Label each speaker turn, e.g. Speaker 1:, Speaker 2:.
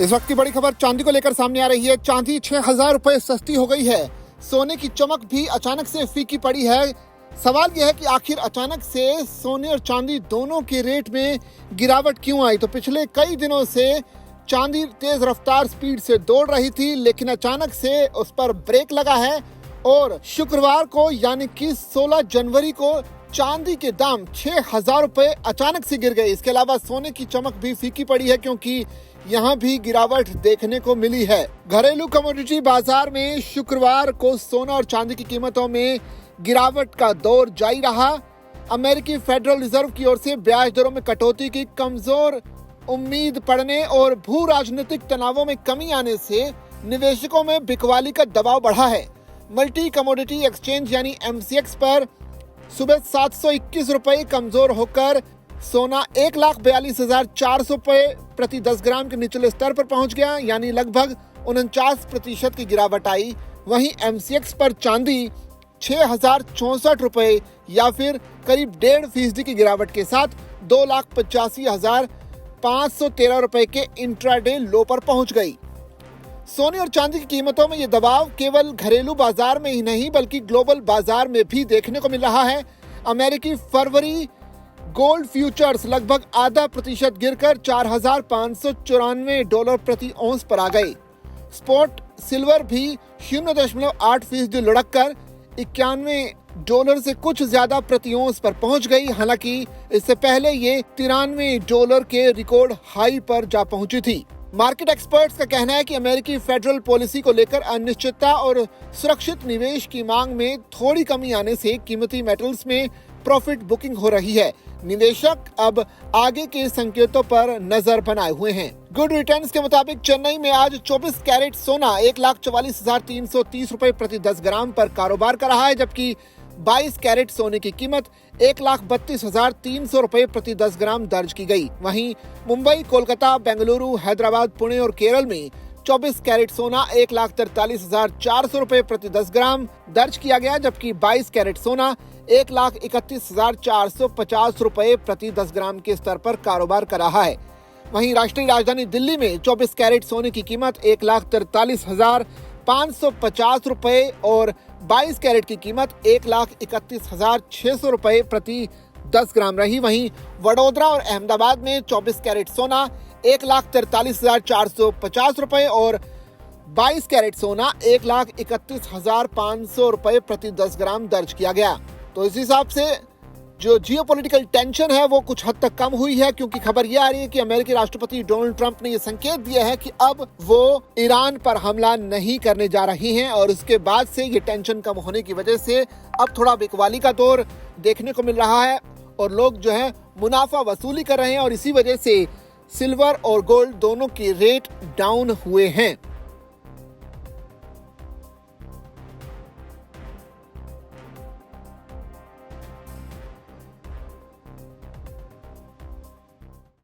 Speaker 1: इस वक्त की बड़ी खबर चांदी को लेकर सामने आ रही है। चांदी 6,000 रुपए सस्ती हो गई है। सोने की चमक भी अचानक से फीकी पड़ी है। सवाल यह है कि आखिर अचानक से सोने और चांदी दोनों के रेट में गिरावट क्यों आई। तो पिछले कई दिनों से चांदी तेज रफ्तार स्पीड से दौड़ रही थी, लेकिन अचानक से उस पर ब्रेक लगा है और शुक्रवार को यानी कि 16 जनवरी को चांदी के दाम 6,000 रुपए अचानक से गिर गए। इसके अलावा सोने की चमक भी फीकी पड़ी है, क्योंकि यहाँ भी गिरावट देखने को मिली है। घरेलू कमोडिटी बाजार में शुक्रवार को सोना और चांदी की कीमतों में गिरावट का दौर जारी रहा। अमेरिकी फेडरल रिजर्व की ओर से ब्याज दरों में कटौती की कमजोर उम्मीद पड़ने और भू राजनीतिक तनावों में कमी आने से निवेशकों में बिकवाली का दबाव बढ़ा है। मल्टी कमोडिटी एक्सचेंज यानी MCX पर सुबह 721 रुपए कमजोर होकर सोना 1,42,400 रुपए प्रति 10 ग्राम के निचले स्तर पर पहुंच गया, यानी लगभग 49% की गिरावट आई। वहीं MCX पर चांदी 6,064 रुपए या फिर करीब 1.5% की गिरावट के साथ 2,85,513 रुपए के इंट्राडे लो पर पहुंच गई। सोने और चांदी की कीमतों में ये दबाव केवल घरेलू बाजार में ही नहीं बल्कि ग्लोबल बाजार में भी देखने को मिल रहा है। अमेरिकी फरवरी गोल्ड फ्यूचर्स लगभग 0.5% गिरकर $4,594 प्रति औंस पर आ गए। स्पॉट सिल्वर भी 0.8% लुढ़ककर $91 से कुछ ज्यादा प्रति औंस पर पहुंच गई। हालांकि इससे पहले ये $93 के रिकॉर्ड हाई पर जा पहुंची थी। मार्केट एक्सपर्ट्स का कहना है कि अमेरिकी फेडरल पॉलिसी को लेकर अनिश्चितता और सुरक्षित निवेश की मांग में थोड़ी कमी आने से कीमती मेटल्स में प्रॉफिट बुकिंग हो रही है। निवेशक अब आगे के संकेतों पर नजर बनाए हुए हैं। गुड रिटर्न्स के मुताबिक चेन्नई में आज 24 कैरेट सोना 1,44,330 रुपए प्रति 10 ग्राम पर कारोबार कर रहा है, जबकि 22 कैरेट सोने की कीमत 1,32,300 रुपए प्रति 10 ग्राम दर्ज की गई। वहीं मुंबई, कोलकाता, बेंगलुरु, हैदराबाद, पुणे और केरल में 24 कैरेट सोना 1,43,400 रुपए प्रति 10 ग्राम दर्ज किया गया, जबकि 22 कैरेट सोना 1,31,450 रुपए प्रति 10 ग्राम के स्तर पर कारोबार कर रहा है। वहीं राष्ट्रीय राजधानी दिल्ली में 24 कैरेट सोने की कीमत 1,43,550 रुपए और 22 कैरेट की कीमत 1,31,600 रुपए प्रति 10 ग्राम रही। वहीं वडोदरा और अहमदाबाद में 24 कैरेट सोना 1,43,450 रुपए और 22 कैरेट सोना 1,31,500 रुपए प्रति 10 ग्राम दर्ज किया गया। तो इस हिसाब से जो जियोपॉलिटिकल टेंशन है वो कुछ हद तक कम हुई है, क्योंकि खबर ये आ रही है कि अमेरिकी राष्ट्रपति डोनाल्ड ट्रंप ने ये संकेत दिया है कि अब वो ईरान पर हमला नहीं करने जा रही हैं और उसके बाद से ये टेंशन कम होने की वजह से अब थोड़ा बिकवाली का दौर देखने को मिल रहा है और लोग जो है मुनाफा वसूली कर रहे हैं और इसी वजह से सिल्वर और गोल्ड दोनों के रेट डाउन हुए हैं।